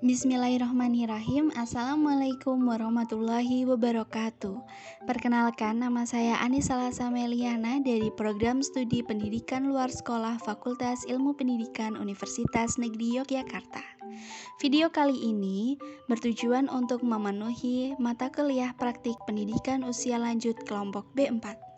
Bismillahirrahmanirrahim. Assalamualaikum warahmatullahi wabarakatuh. Perkenalkan, nama saya Anissa Salasa Meliana dari Program Studi Pendidikan Luar Sekolah Fakultas Ilmu Pendidikan Universitas Negeri Yogyakarta. Video kali ini bertujuan untuk memenuhi mata kuliah praktik pendidikan usia lanjut kelompok B4.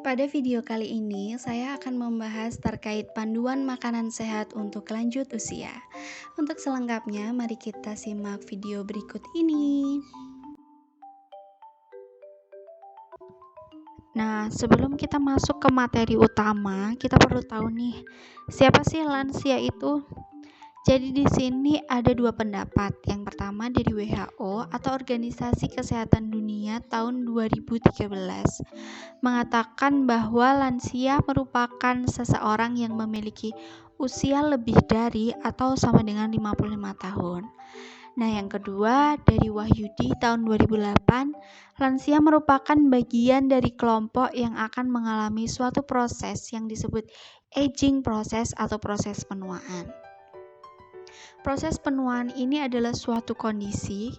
Pada video kali ini, saya akan membahas terkait panduan makanan sehat untuk lanjut usia. Untuk selengkapnya, mari kita simak video berikut ini. Nah, sebelum kita masuk ke materi utama, kita perlu tahu nih, siapa sih lansia itu? Jadi di sini ada dua pendapat. Yang pertama dari WHO atau Organisasi Kesehatan Dunia tahun 2013 mengatakan bahwa lansia merupakan seseorang yang memiliki usia lebih dari atau sama dengan 55 tahun. Nah, yang kedua dari Wahyudi tahun 2008, lansia merupakan bagian dari kelompok yang akan mengalami suatu proses yang disebut aging process atau proses penuaan. Proses penuaan ini adalah suatu kondisi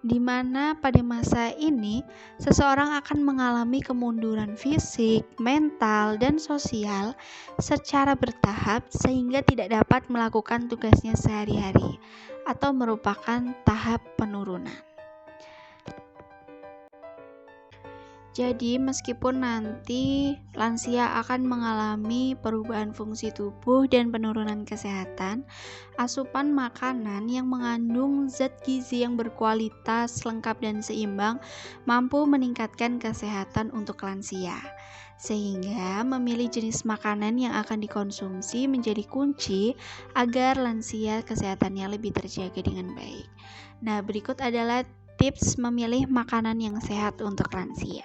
di mana pada masa ini seseorang akan mengalami kemunduran fisik, mental, dan sosial secara bertahap sehingga tidak dapat melakukan tugasnya sehari-hari atau merupakan tahap penurunan. Jadi, meskipun nanti lansia akan mengalami perubahan fungsi tubuh dan penurunan kesehatan, asupan makanan yang mengandung zat gizi yang berkualitas, lengkap, dan seimbang mampu meningkatkan kesehatan untuk lansia. Sehingga memilih jenis makanan yang akan dikonsumsi menjadi kunci agar lansia kesehatannya lebih terjaga dengan baik. Nah, berikut adalah tips memilih makanan yang sehat untuk lansia.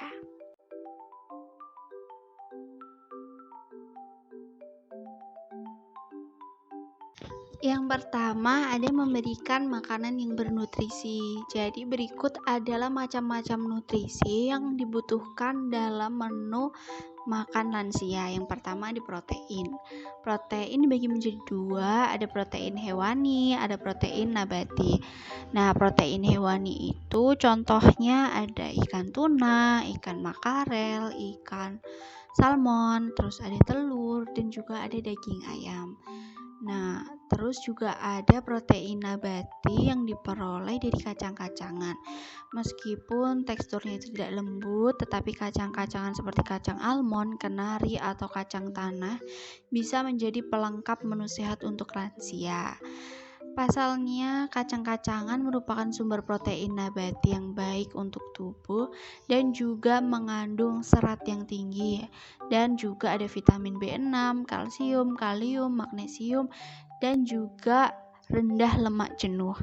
Yang pertama ada memberikan makanan yang bernutrisi. Jadi berikut adalah macam-macam nutrisi yang dibutuhkan dalam menu makan lansia. Yang pertama ada protein. Protein dibagi menjadi dua, ada protein hewani, ada protein nabati. Nah, protein hewani itu contohnya ada ikan tuna, ikan makarel, ikan salmon, terus ada telur, dan juga ada daging ayam. Nah, terus juga ada protein nabati yang diperoleh dari kacang-kacangan. Meskipun teksturnya itu tidak lembut, tetapi kacang-kacangan seperti kacang almond, kenari, atau kacang tanah bisa menjadi pelengkap menu sehat untuk lansia. Pasalnya, kacang-kacangan merupakan sumber protein nabati yang baik untuk tubuh dan juga mengandung serat yang tinggi. Dan juga ada vitamin B6, kalsium, kalium, magnesium, dan juga rendah lemak jenuh.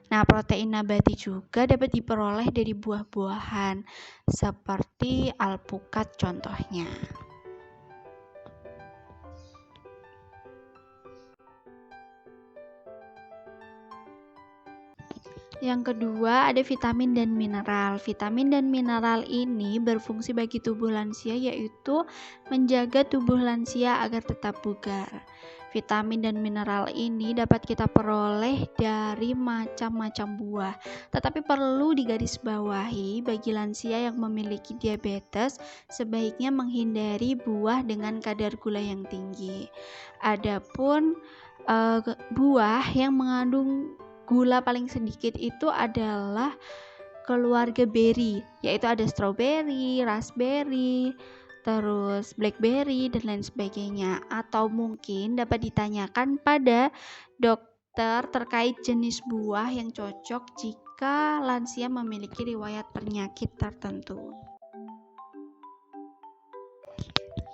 Nah, protein nabati juga dapat diperoleh dari buah-buahan seperti alpukat contohnya. Yang kedua ada vitamin dan mineral. Vitamin dan mineral ini berfungsi bagi tubuh lansia, yaitu menjaga tubuh lansia agar tetap bugar. Vitamin dan mineral ini dapat kita peroleh dari macam-macam buah. Tetapi perlu digarisbawahi bagi lansia yang memiliki diabetes, sebaiknya menghindari buah dengan kadar gula yang tinggi. Adapun buah yang mengandung gula paling sedikit itu adalah keluarga berry, yaitu ada strawberry, raspberry, terus blackberry, dan lain sebagainya. Atau mungkin dapat ditanyakan pada dokter terkait jenis buah yang cocok jika lansia memiliki riwayat penyakit tertentu.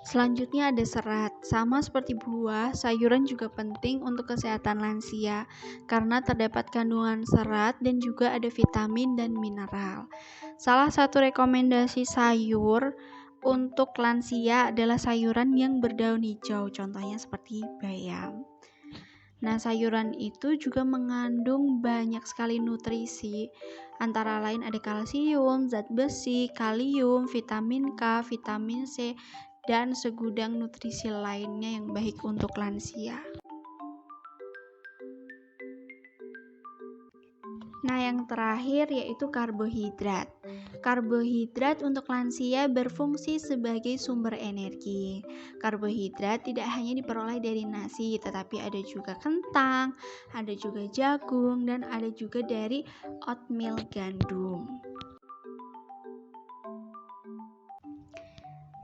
Selanjutnya ada serat. Sama seperti buah, sayuran juga penting untuk kesehatan lansia karena terdapat kandungan serat dan juga ada vitamin dan mineral. Salah satu rekomendasi sayur untuk lansia adalah sayuran yang berdaun hijau, contohnya seperti bayam. Nah, sayuran itu juga mengandung banyak sekali nutrisi, antara lain ada kalsium, zat besi, kalium, vitamin K, vitamin C, dan segudang nutrisi lainnya yang baik untuk lansia. Nah, yang terakhir yaitu karbohidrat. Karbohidrat untuk lansia berfungsi sebagai sumber energi. Karbohidrat tidak hanya diperoleh dari nasi, tetapi ada juga kentang, ada juga jagung, dan ada juga dari oatmeal gandum.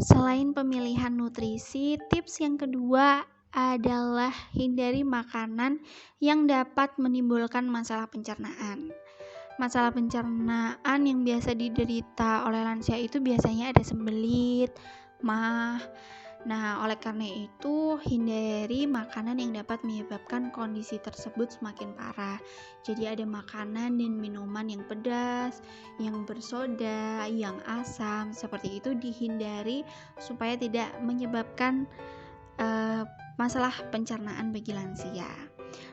Selain pemilihan nutrisi, tips yang kedua adalah hindari makanan yang dapat menimbulkan masalah pencernaan. Masalah pencernaan yang biasa diderita oleh lansia itu biasanya ada sembelit, mah. Nah, oleh karena itu hindari makanan yang dapat menyebabkan kondisi tersebut semakin parah. Jadi ada makanan dan minuman yang pedas, yang bersoda, yang asam, seperti itu dihindari supaya tidak menyebabkan masalah pencernaan bagi lansia.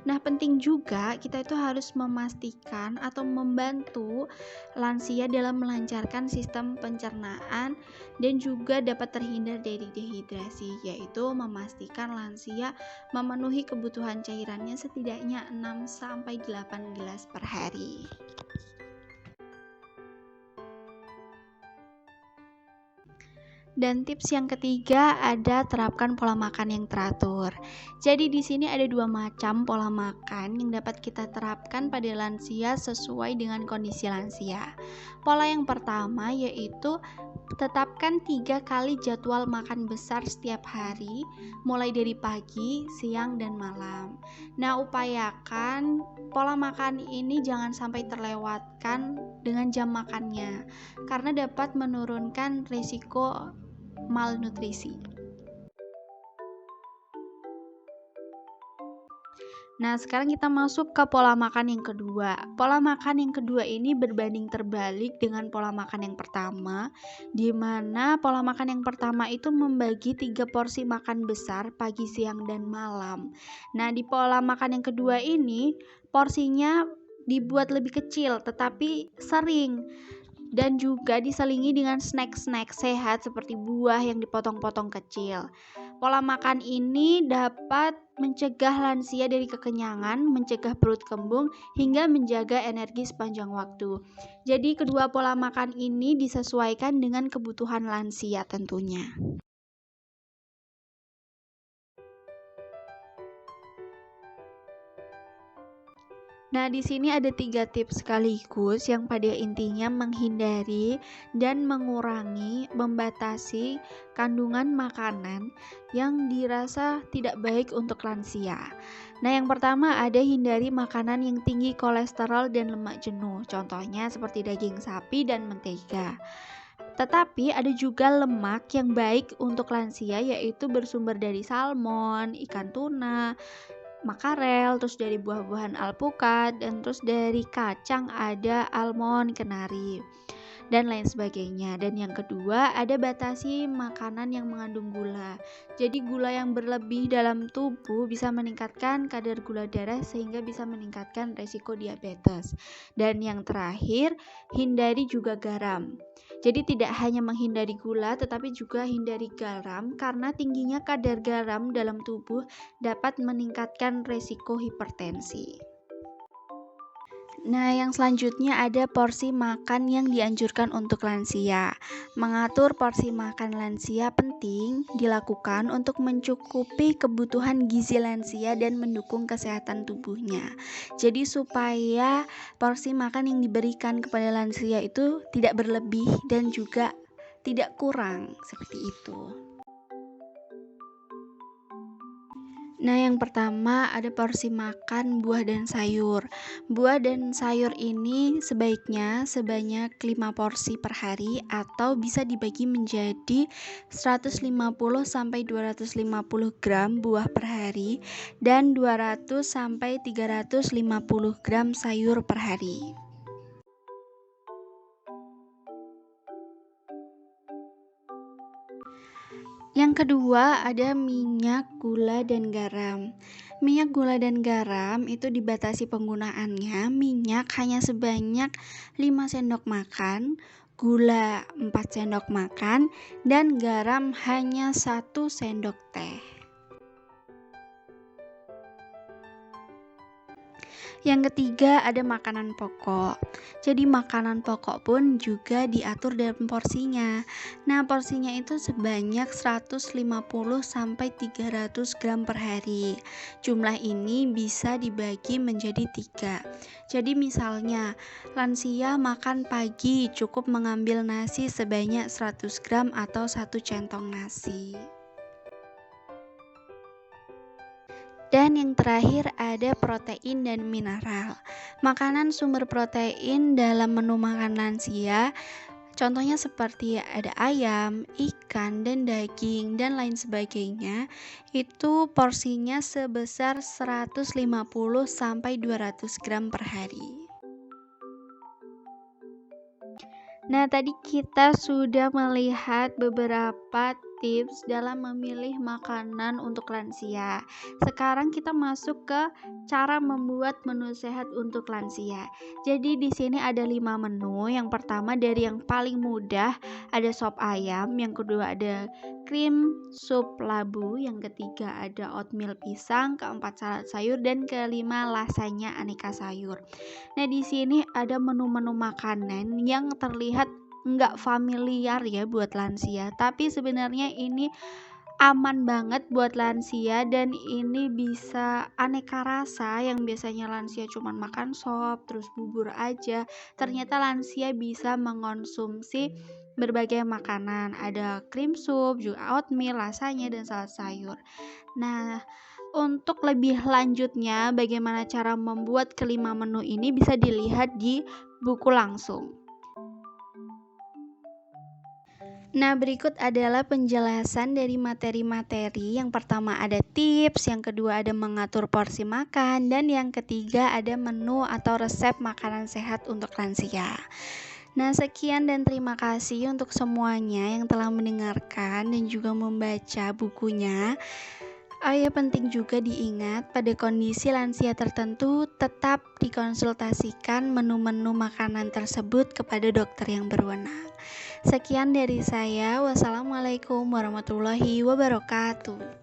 Nah, penting juga kita itu harus memastikan atau membantu lansia dalam melancarkan sistem pencernaan dan juga dapat terhindar dari dehidrasi, yaitu memastikan lansia memenuhi kebutuhan cairannya setidaknya 6-8 gelas per hari. Dan tips yang ketiga ada terapkan pola makan yang teratur. Jadi di sini ada 2 macam pola makan yang dapat kita terapkan pada lansia sesuai dengan kondisi lansia. Pola yang pertama yaitu tetapkan 3 kali jadwal makan besar setiap hari, mulai dari pagi, siang, dan malam. Nah, upayakan pola makan ini jangan sampai terlewatkan dengan jam makannya, karena dapat menurunkan risiko malnutrisi. Nah, sekarang kita masuk ke pola makan yang kedua. Pola makan yang kedua ini berbanding terbalik dengan pola makan yang pertama, di mana pola makan yang pertama itu membagi 3 porsi makan besar pagi, siang, dan malam. Nah, di pola makan yang kedua ini, porsinya dibuat lebih kecil, tetapi sering. Dan juga diselingi dengan snack-snack sehat seperti buah yang dipotong-potong kecil. Pola makan ini dapat mencegah lansia dari kekenyangan, mencegah perut kembung, hingga menjaga energi sepanjang waktu. Jadi kedua pola makan ini disesuaikan dengan kebutuhan lansia tentunya. Nah, di sini ada 3 tips sekaligus yang pada intinya menghindari dan membatasi kandungan makanan yang dirasa tidak baik untuk lansia. Nah, yang pertama ada hindari makanan yang tinggi kolesterol dan lemak jenuh, contohnya seperti daging sapi dan mentega. Tetapi ada juga lemak yang baik untuk lansia, yaitu bersumber dari salmon, ikan tuna, makarel, terus dari buah-buahan alpukat, dan terus dari kacang ada almond, kenari, dan lain sebagainya. Dan yang kedua ada batasi makanan yang mengandung gula. Jadi gula yang berlebih dalam tubuh bisa meningkatkan kadar gula darah sehingga bisa meningkatkan resiko diabetes. Dan yang terakhir, hindari juga garam. Jadi tidak hanya menghindari gula tetapi juga hindari garam, karena tingginya kadar garam dalam tubuh dapat meningkatkan resiko hipertensi. Nah, yang selanjutnya ada porsi makan yang dianjurkan untuk lansia. Mengatur porsi makan lansia penting dilakukan untuk mencukupi kebutuhan gizi lansia dan mendukung kesehatan tubuhnya. Jadi supaya porsi makan yang diberikan kepada lansia itu tidak berlebih dan juga tidak kurang, seperti itu. Nah, yang pertama ada porsi makan buah dan sayur. Buah dan sayur ini sebaiknya sebanyak 5 porsi per hari atau bisa dibagi menjadi 150 sampai 250 gram buah per hari dan 200 sampai 350 gram sayur per hari. Yang kedua ada minyak, gula, dan garam. Minyak, gula, dan garam itu dibatasi penggunaannya. Minyak hanya sebanyak 5 sendok makan, gula 4 sendok makan, dan garam hanya 1 sendok teh. Yang ketiga ada makanan pokok. Jadi makanan pokok pun juga diatur dalam porsinya. Nah, porsinya itu sebanyak 150 sampai 300 gram per hari. Jumlah ini bisa dibagi menjadi 3. Jadi misalnya, lansia makan pagi cukup mengambil nasi sebanyak 100 gram atau 1 centong nasi. Dan yang terakhir ada protein dan mineral. Makanan sumber protein dalam menu makan lansia contohnya seperti ada ayam, ikan, dan daging, dan lain sebagainya. Itu porsinya sebesar 150 sampai 200 gram per hari. Nah, tadi kita sudah melihat beberapa tips dalam memilih makanan untuk lansia. Sekarang kita masuk ke cara membuat menu sehat untuk lansia. Jadi di sini ada 5 menu. Yang pertama dari yang paling mudah ada sop ayam, yang kedua ada krim sup labu, yang ketiga ada oatmeal pisang, keempat salad sayur, dan kelima lasanya aneka sayur. Nah, di sini ada menu-menu makanan yang terlihat nggak familiar ya buat lansia, tapi sebenarnya ini aman banget buat lansia dan ini bisa aneka rasa. Yang biasanya lansia cuma makan sop terus bubur aja, ternyata lansia bisa mengonsumsi berbagai makanan, ada krim sup, juga oatmeal, lasanya, dan salad sayur. Nah, untuk lebih lanjutnya bagaimana cara membuat kelima menu ini bisa dilihat di buku langsung. Nah, berikut adalah penjelasan dari materi-materi. Yang pertama ada tips, yang kedua ada mengatur porsi makan, dan yang ketiga ada menu atau resep makanan sehat untuk lansia. Nah, sekian dan terima kasih untuk semuanya yang telah mendengarkan dan juga membaca bukunya. Penting juga diingat pada kondisi lansia tertentu tetap dikonsultasikan menu-menu makanan tersebut kepada dokter yang berwenang. Sekian dari saya. Wassalamualaikum warahmatullahi wabarakatuh.